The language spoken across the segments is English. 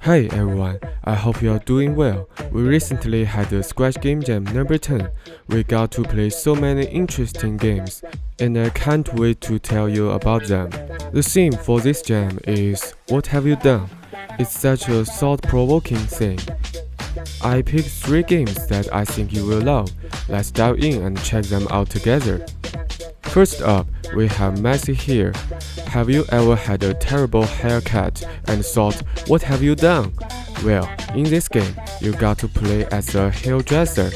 Hey everyone, I hope you are doing well. We recently had the Scratch Game Jam number 10. We got to play so many interesting games, and I can't wait to tell you about them. The theme for this jam is What Have You Done? It's such a thought-provoking thing. I picked 3 games that I think you will love. Let's dive in and check them out together. First up, we have MessyHair. Have you ever had a terrible haircut and thought, what have you done? Well, in this game, you got to play as a hairdresser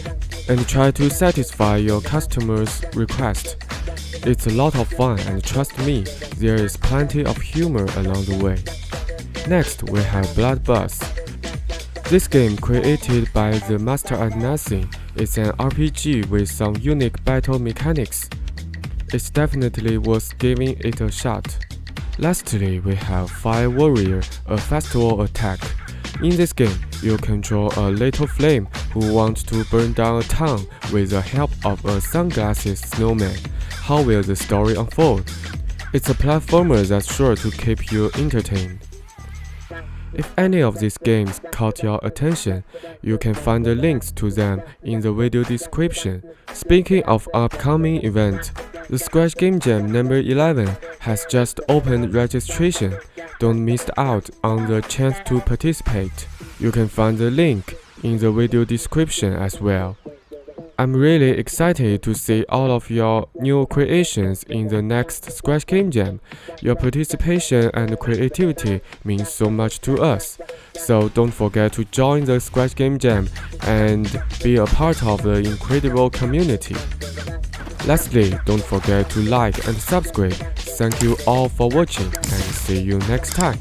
and try to satisfy your customer's request. It's a lot of fun, and trust me, there is plenty of humor along the way. Next, we have Bloodbath. This game, created by the master at nothing, is an RPG with some unique battle mechanics. It's definitely worth giving it a shot. Lastly, we have Fire Warrior, a festival attack. In this game, you control a little flame who wants to burn down a town with the help of a sunglasses snowman. How will the story unfold? It's a platformer that's sure to keep you entertained. If any of these games caught your attention, you can find the links to them in the video description. Speaking of upcoming events, the Scratch Game Jam number 11 has just opened registration. Don't miss out on the chance to participate. You can find the link in the video description as well. I'm really excited to see all of your new creations in the next Scratch Game Jam. Your participation and creativity means so much to us. So don't forget to join the Scratch Game Jam and be a part of the incredible community. Lastly, don't forget to like and subscribe. Thank you all for watching, and see you next time.